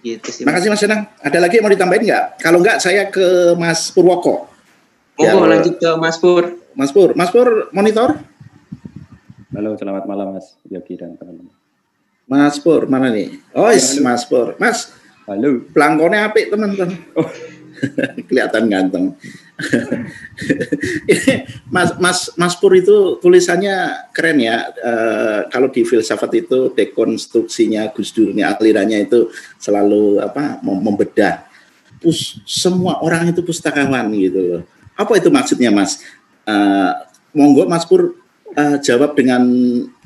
Gitu sih. Makasih Mas Senang. Ada lagi yang mau ditambahin nggak? Kalau nggak saya ke Mas Purwoko. Monggo lanjut ke Mas Pur. Mas Pur monitor. Halo, selamat malam Mas Yogi dan teman-teman. Mas Pur mana nih? Oh, ya, Mas Pur. Mas. Halo. Pelangkonnya apik teman-teman. Oh. Kelihatan ganteng. Mas Pur itu tulisannya keren ya. Kalau di filsafat itu dekonstruksinya Gus Durnya, alirannya itu selalu membedah. Semua orang itu pustakawan gitu. Apa itu maksudnya Mas? Monggo Mas Pur jawab dengan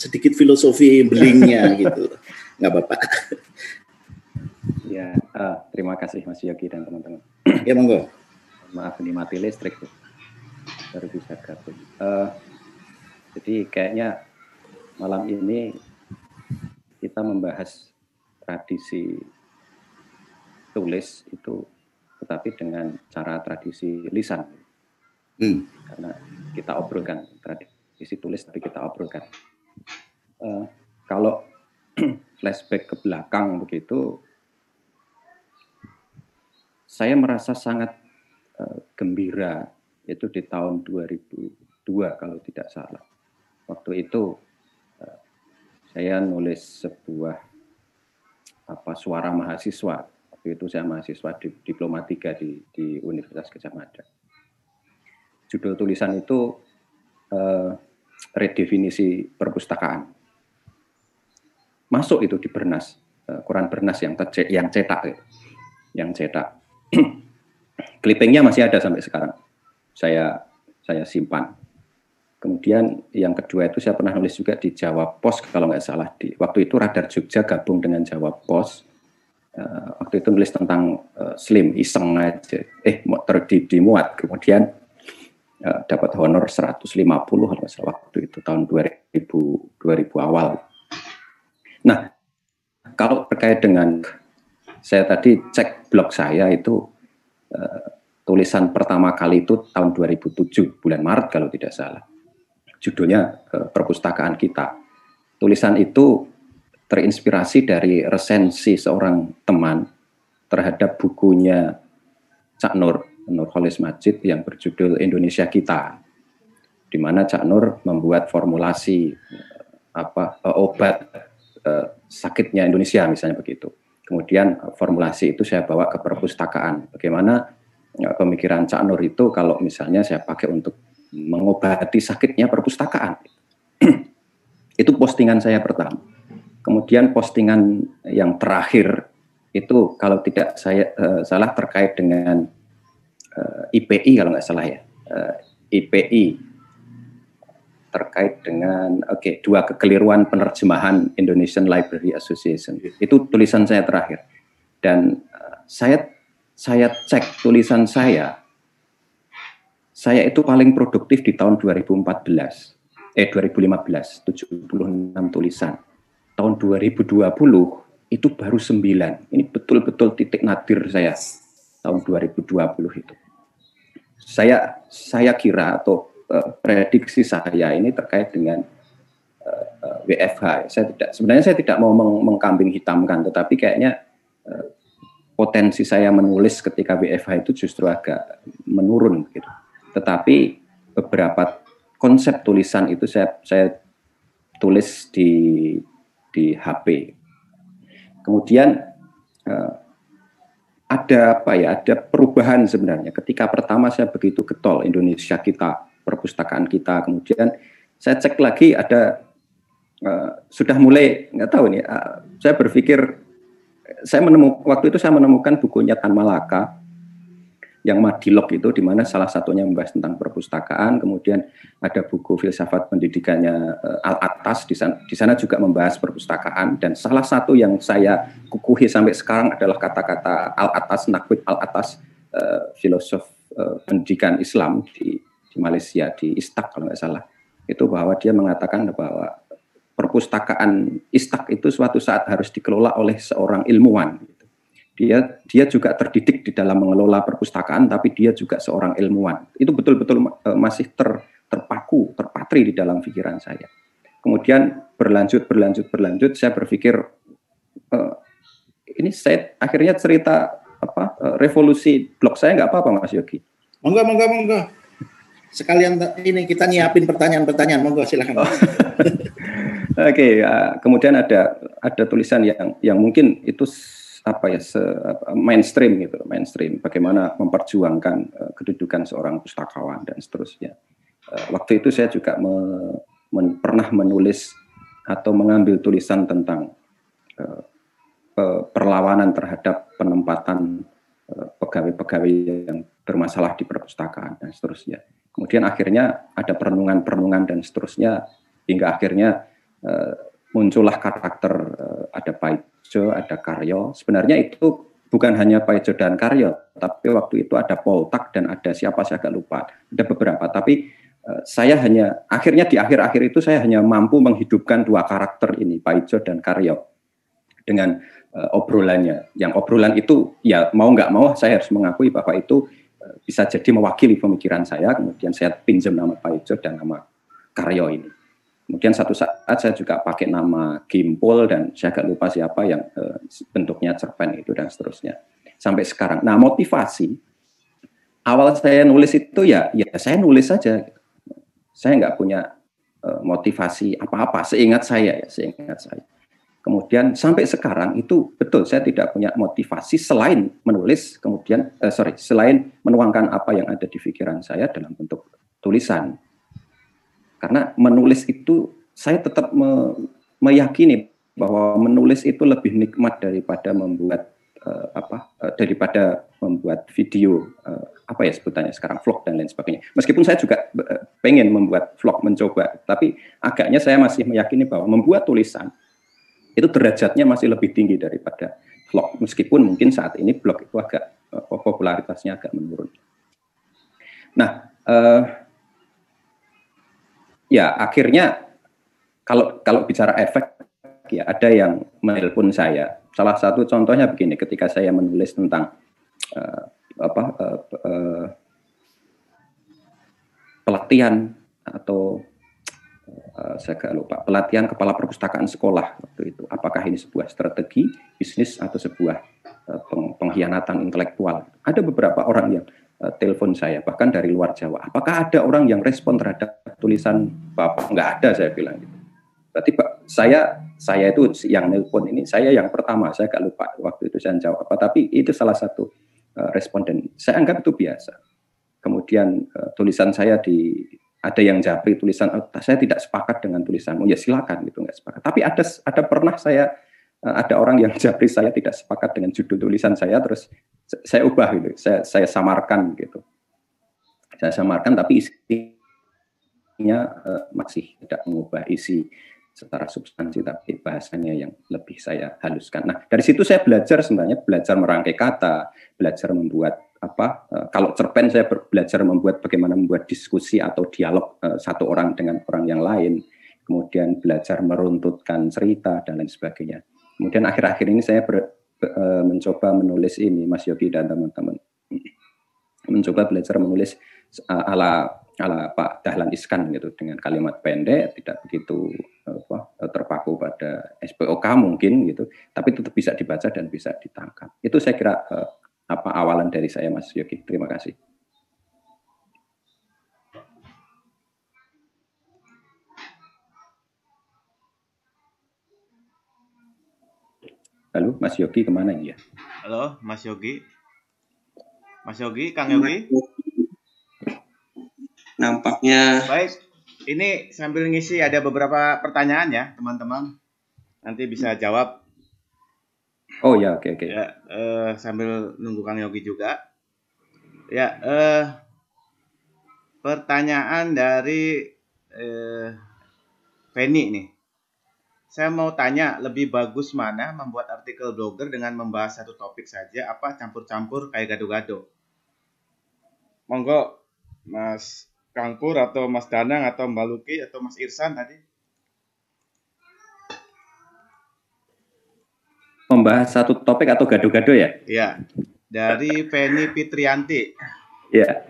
sedikit filosofi belingnya gitu. Nggak apa-apa. Ya, terima kasih Mas Yogi dan teman-teman. Ya monggo. Maaf ini mati listrik tuh. Baru bisa gabung. Jadi kayaknya malam ini kita membahas tradisi tulis itu, tetapi dengan cara tradisi lisan. Karena kita obrolkan tradisi tulis, tapi kita obrolkan. Kalau flashback ke belakang begitu, saya merasa sangat gembira, itu di tahun 2002 kalau tidak salah. Waktu itu saya nulis sebuah suara mahasiswa. Waktu itu saya mahasiswa di Diploma 3 di Universitas Gadjah Mada. Judul tulisan itu redefinisi perpustakaan. Masuk itu di Bernas, Quran Bernas yang cetak. Clippingnya masih ada sampai sekarang. Saya simpan. Kemudian yang kedua itu saya pernah nulis juga di Jawa Pos kalau nggak salah. Waktu itu Radar Jogja gabung dengan Jawa Pos. Waktu itu nulis tentang slim, iseng aja. Dimuat. Kemudian dapat honor 150 kalau nggak salah waktu itu tahun 2000 awal. Nah, kalau terkait dengan saya tadi cek blog saya itu tulisan pertama kali itu tahun 2007 bulan Maret kalau tidak salah. Judulnya Perpustakaan Kita. Tulisan itu terinspirasi dari resensi seorang teman terhadap bukunya Cak Nur Khalis Majid yang berjudul Indonesia Kita, di mana Cak Nur membuat formulasi obat sakitnya Indonesia misalnya begitu. Kemudian formulasi itu saya bawa ke perpustakaan. Bagaimana pemikiran Cak Nur itu kalau misalnya saya pakai untuk mengobati sakitnya perpustakaan. Itu postingan saya pertama. Kemudian postingan yang terakhir itu kalau tidak saya salah terkait dengan IPI kalau nggak salah ya. IPI terkait dengan dua kekeliruan penerjemahan Indonesian Library Association. Itu tulisan saya terakhir. Dan saya cek tulisan saya itu paling produktif di tahun 2015, 76 tulisan. Tahun 2020 itu baru 9. Ini betul-betul titik nadir saya tahun 2020 itu. Saya kira atau prediksi saya ini terkait dengan WFH. Sebenarnya saya tidak mau mengkambing hitamkan, tetapi kayaknya potensi saya menulis ketika WFH itu justru agak menurun gitu. Tetapi beberapa konsep tulisan itu saya tulis di HP. Kemudian ada perubahan sebenarnya. Ketika pertama saya begitu getol Indonesia Kita, perpustakaan kita, kemudian saya cek lagi ada sudah mulai nggak tahu nih. Saya berpikir waktu itu saya menemukan bukunya Tan Malaka yang Madilog itu, di mana salah satunya membahas tentang perpustakaan. Kemudian ada buku filsafat pendidikannya Al-Attas, di sana juga membahas perpustakaan. Dan salah satu yang saya kukuhi sampai sekarang adalah kata-kata Al-Attas, Naqib Al-Attas, filosof pendidikan Islam di Malaysia, di Istak kalau nggak salah. Itu bahwa dia mengatakan bahwa perpustakaan Istak itu suatu saat harus dikelola oleh seorang ilmuwan. Dia juga terdidik di dalam mengelola perpustakaan, tapi dia juga seorang ilmuwan. Itu betul-betul masih terpatri di dalam pikiran saya. Kemudian berlanjut, saya berpikir ini ini saya akhirnya cerita revolusi blog saya nggak apa-apa Mas Yogi? Monggo. Sekalian ini kita nyiapin pertanyaan, monggo silakan. Oke, kemudian ada tulisan yang mungkin itu mainstream gitu, bagaimana memperjuangkan kedudukan seorang pustakawan dan seterusnya. Waktu itu saya juga pernah menulis atau mengambil tulisan tentang perlawanan terhadap penempatan pegawai-pegawai yang bermasalah di perpustakaan dan seterusnya. Kemudian akhirnya ada perenungan dan seterusnya hingga akhirnya muncullah karakter ada Paijo, ada Karyo. Sebenarnya itu bukan hanya Paijo dan Karyo, tapi waktu itu ada Poltak dan ada siapa saya agak lupa. Ada beberapa, tapi saya hanya akhirnya di akhir-akhir itu saya hanya mampu menghidupkan dua karakter ini, Paijo dan Karyo, dengan obrolannya. Yang obrolan itu ya mau nggak mau saya harus mengakui bahwa itu bisa jadi mewakili pemikiran saya. Kemudian saya pinjam nama Paijo dan nama Karyo ini. Kemudian satu saat saya juga pakai nama Gimpol dan saya agak lupa siapa yang bentuknya cerpen itu dan seterusnya. Sampai sekarang. Nah, motivasi awal saya nulis itu ya saya nulis saja. Saya nggak punya motivasi apa-apa seingat saya. Kemudian sampai sekarang itu betul saya tidak punya motivasi selain menulis, selain menuangkan apa yang ada di pikiran saya dalam bentuk tulisan. Karena menulis itu saya tetap meyakini bahwa menulis itu lebih nikmat daripada membuat video sebutannya sekarang vlog dan lain sebagainya. Meskipun saya juga pengen membuat vlog, mencoba, tapi agaknya saya masih meyakini bahwa membuat tulisan itu derajatnya masih lebih tinggi daripada vlog. Meskipun mungkin saat ini blog itu agak popularitasnya agak menurun. Nah, ya akhirnya kalau bicara efek, ya ada yang menelpon saya. Salah satu contohnya begini, ketika saya menulis tentang pelatihan atau saya agak lupa, pelatihan kepala perpustakaan sekolah waktu itu. Apakah ini sebuah strategi bisnis atau sebuah pengkhianatan intelektual? Ada beberapa orang yang telepon saya, bahkan dari luar Jawa. Apakah ada orang yang respon terhadap tulisan Bapak? Nggak ada, saya bilang gitu. Berarti saya itu yang nelpon ini, saya yang pertama, saya agak lupa waktu itu saya jawab apa, tapi itu salah satu responden. Saya anggap itu biasa. Kemudian tulisan saya ada yang japri tulisan, saya tidak sepakat dengan tulisanmu, ya silakan gitu, nggak sepakat. Tapi ada pernah ada orang yang japri saya tidak sepakat dengan judul tulisan saya, terus saya ubah gitu, saya samarkan gitu. Saya samarkan, tapi isinya masih tidak mengubah isi secara substansi, tapi bahasanya yang lebih saya haluskan. Nah, dari situ saya belajar merangkai kata, belajar membuat kalau cerpen saya belajar bagaimana membuat diskusi atau dialog satu orang dengan orang yang lain, kemudian belajar meruntutkan cerita dan lain sebagainya. Kemudian akhir-akhir ini saya mencoba menulis ini, Mas Yogi dan teman-teman, mencoba belajar menulis ala Pak Dahlan Iskan gitu, dengan kalimat pendek, tidak begitu terpaku pada SPOK mungkin gitu, tapi tetap bisa dibaca dan bisa ditangkap. Itu saya kira awalan dari saya, Mas Yogi. Terima kasih. Halo, Mas Yogi kemana ini ya? Halo, Mas Yogi. Mas Yogi, Kang Yogi. Nampaknya. Baik, ini sambil ngisi ada beberapa pertanyaan ya, teman-teman. Nanti bisa jawab. Oh ya, oke. Ya, sambil nunggu Kang Yogi juga. Ya, pertanyaan dari Penny nih. Saya mau tanya, lebih bagus mana membuat artikel blogger dengan membahas satu topik saja, apa campur-campur kayak gado-gado? Monggo, Mas Kang Pur atau Mas Danang atau Mbak Luki atau Mas Irsan tadi. Membahas satu topik atau gado-gado ya? Iya, dari Penny Fitrianti. Ya,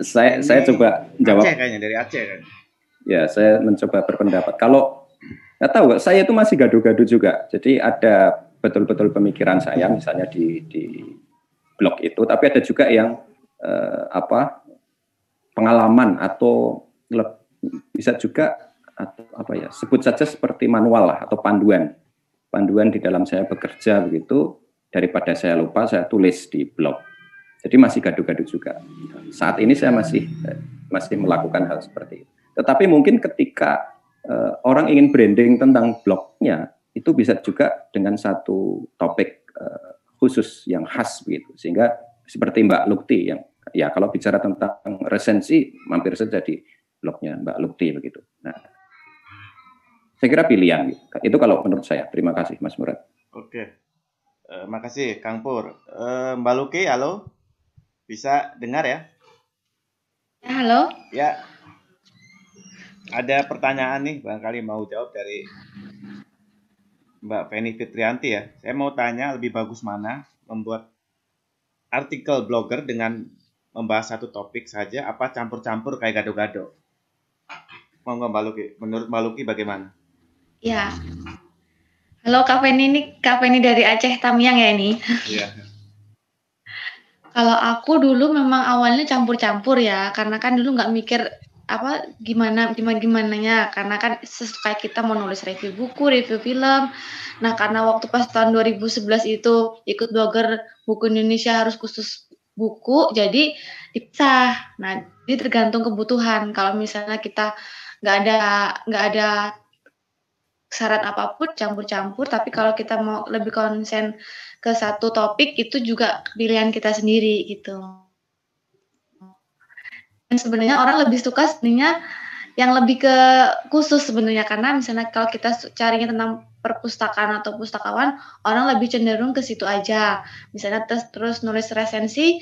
saya coba jawab. Aceh kayaknya, dari Aceh kan? Ya, saya mencoba berpendapat. Kalau nggak tahu, saya itu masih gado-gado juga. Jadi ada betul-betul pemikiran saya misalnya di blog itu, tapi ada juga yang pengalaman atau bisa juga sebut saja seperti manual lah atau panduan di dalam saya bekerja begitu, daripada saya lupa saya tulis di blog. Jadi masih gaduh-gaduh juga. Saat ini saya masih melakukan hal seperti itu. Tetapi mungkin ketika orang ingin branding tentang blognya, itu bisa juga dengan satu topik khusus yang khas begitu. Sehingga seperti Mbak Lukti yang ya kalau bicara tentang resensi mampir saja di blognya Mbak Lukti begitu. Nah, saya kira pilihan gitu. Itu kalau menurut saya. Terima kasih Mas Murad. Oke. Makasih Kang Pur. Mbak Luki, halo. Bisa dengar ya? Halo. Ya. Ada pertanyaan nih, barangkali mau jawab dari Mbak Feni Fitrianti ya. Saya mau tanya lebih bagus mana membuat artikel blogger dengan membahas satu topik saja, apa campur-campur kayak gado-gado? Mau nggak Mbak Luki? Menurut Mbak Luki bagaimana? Ya. Halo Kak Feni dari Aceh Tamiang ya ini. Iya. Kalau aku dulu memang awalnya campur-campur ya, karena kan dulu nggak mikir gimananya, karena kan sesuka kita mau nulis review buku, review film. Nah, karena waktu pas tahun 2011 itu ikut blogger buku Indonesia harus khusus buku, jadi dipisah. Nah, jadi tergantung kebutuhan. Kalau misalnya kita nggak ada syarat apapun campur-campur, tapi kalau kita mau lebih konsen ke satu topik itu juga pilihan kita sendiri gitu. Dan sebenarnya orang lebih suka sebenarnya yang lebih ke khusus sebenarnya, karena misalnya kalau kita carinya tentang perpustakaan atau pustakawan, orang lebih cenderung ke situ aja. Misalnya terus nulis resensi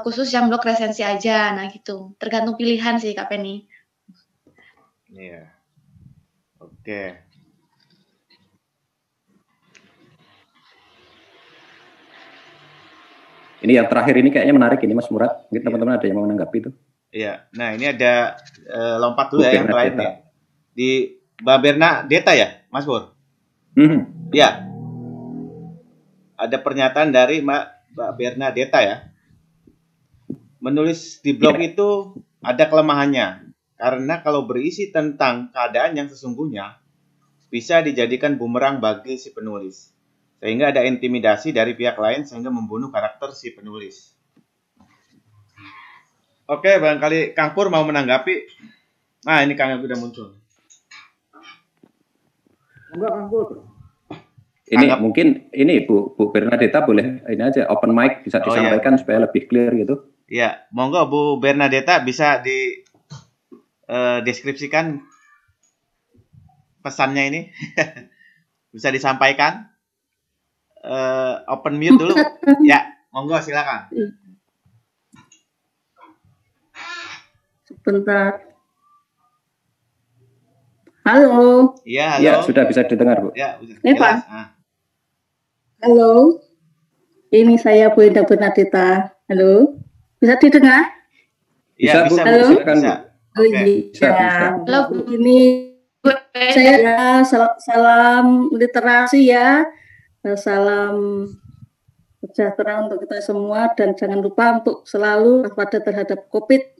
khusus yang blog resensi aja. Nah gitu. Tergantung pilihan sih Kak Penny. Iya. Oke. Ini yang terakhir ini kayaknya menarik ini Mas Murad. Mungkin teman-teman ada yang mau menanggapi itu. Iya. Nah, ini ada lompat dulu ya yang terakhir nih. Di Mbak Berna Deta ya, Mas Pur? Iya. Ada pernyataan dari Mbak Berna Deta ya. Menulis di blog itu ada kelemahannya. Karena kalau berisi tentang keadaan yang sesungguhnya, bisa dijadikan bumerang bagi si penulis. Sehingga ada intimidasi dari pihak lain sehingga membunuh karakter si penulis. Oke, barangkali Kang Pur mau menanggapi. Nah, ini Kang yang sudah muncul. Enggak, Kang Pur. Ini mungkin ini Bu Bernadetta boleh ini aja open mic bisa disampaikan supaya lebih clear gitu. Iya, monggo Bu Bernadetta bisa di deskripsikan pesannya ini. Bisa disampaikan. Open mute dulu. Ya, monggo silakan. Sebentar. Halo. Iya, halo. Ya, sudah bisa didengar, Bu. Ya, jelas. Pak. Halo. Ini saya Bu Indah Bernadetta. Halo. Bisa didengar? Iya, bisa, halo? Bu. Silakan, Bu. Oh iya. Bisa. Halo, ini saya salam literasi ya. Salam sejahtera untuk kita semua dan jangan lupa untuk selalu waspada terhadap COVID.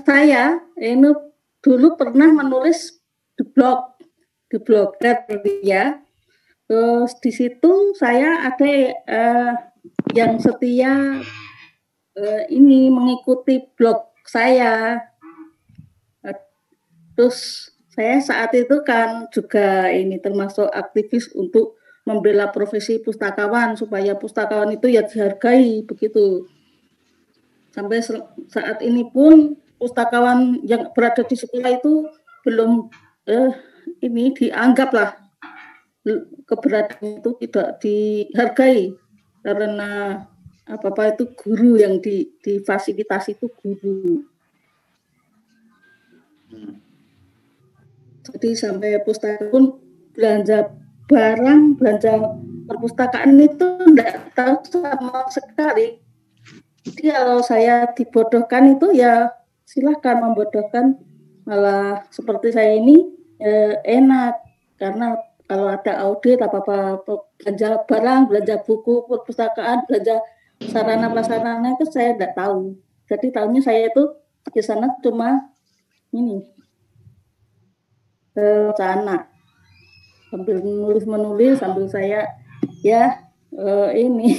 Saya ini dulu pernah menulis di blog ya. Terus di situ saya ada yang setia ini mengikuti blog saya. Terus saya saat itu kan juga ini termasuk aktivis untuk membela profesi pustakawan supaya pustakawan itu ya dihargai begitu. Sampai saat ini pun pustakawan yang berada di sekolah itu belum ini dianggaplah keberadaan itu tidak dihargai karena apa itu guru yang difasilitasi itu guru. Jadi sampai pustaka pun belanja perpustakaan itu tidak tahu sama sekali. Jadi kalau saya dibodohkan itu ya silahkan membodohkan, malah seperti saya ini enak karena kalau ada audit apa-apa belanja barang, belanja buku, perpustakaan, belanja sarana prasarana itu saya tidak tahu. Jadi tahunya saya itu di sana cuma ini sana sambil menulis sambil saya ya ini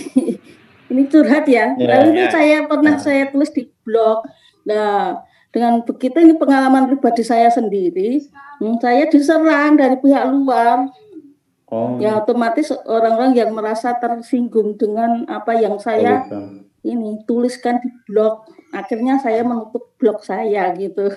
ini curhat ya. Lalu saya pernah saya tulis di blog. Nah, dengan begitu ini pengalaman pribadi saya sendiri, saya diserang dari pihak luar. Ya otomatis orang-orang yang merasa tersinggung dengan apa yang saya ini tuliskan di blog. Akhirnya saya menutup blog saya gitu.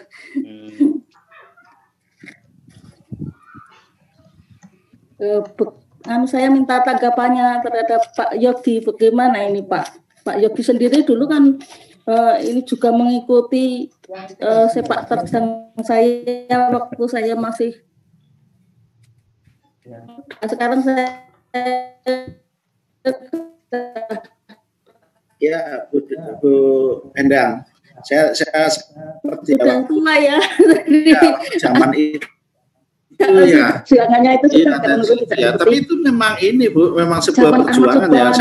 Saya minta tanggapannya terhadap Pak Yogi. Bagaimana ini Pak Yogi sendiri dulu kan ini juga mengikuti sepak terjang saya waktu saya masih sekarang saya ya Bu Endang, saya seperti udah tua ya. Zaman itu ya, silangannya itu ya, tapi itu memang ini Bu, memang sebuah perjuangan ya.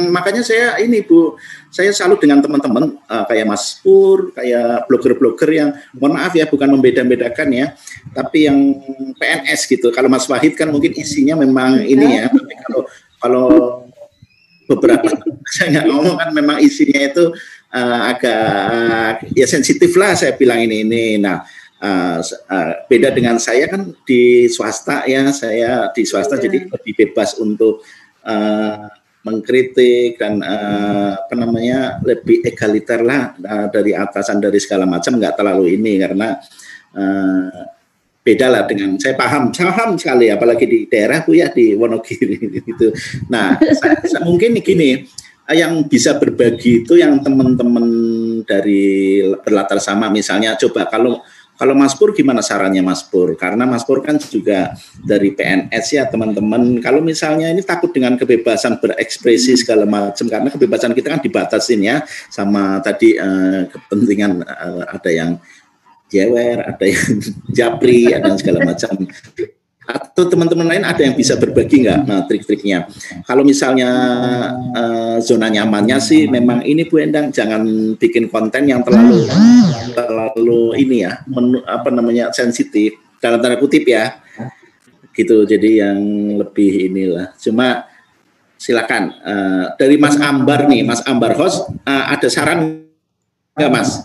Makanya saya ini Bu, saya salut dengan teman-teman kayak Mas Pur, kayak blogger-blogger yang mohon maaf ya bukan membeda-bedakan ya, tapi yang PNS gitu. Kalau Mas Wahid kan mungkin isinya memang ini ya, tapi kalau beberapa saya nggak ngomong kan memang isinya itu agak ya sensitif lah saya bilang ini. Nah, beda dengan saya kan di swasta ya, saya di swasta jadi lebih bebas untuk mengkritik dan lebih egaliter lah dari atasan dari segala macam, nggak terlalu ini karena beda lah dengan saya paham sekali apalagi di daerah Bu ya di Wonogiri gitu. Nah saya mungkin gini, yang bisa berbagi itu yang teman-teman dari berlatar sama, misalnya coba kalau Mas Pur gimana sarannya Mas Pur? Karena Mas Pur kan juga dari PNS ya teman-teman. Kalau misalnya ini takut dengan kebebasan berekspresi segala macam, karena kebebasan kita kan dibatasin ya sama tadi kepentingan ada yang jewer, ada yang japri, ada yang segala macam. Atau teman-teman lain ada yang bisa berbagi nggak trik-triknya? Kalau misalnya zona nyamannya sih memang ini Bu Endang, jangan bikin konten yang terlalu ini ya, sensitif dalam tanda kutip ya, gitu. Jadi yang lebih inilah. Cuma silakan dari Mas Ambar nih, Mas Ambar host, ada saran nggak Mas?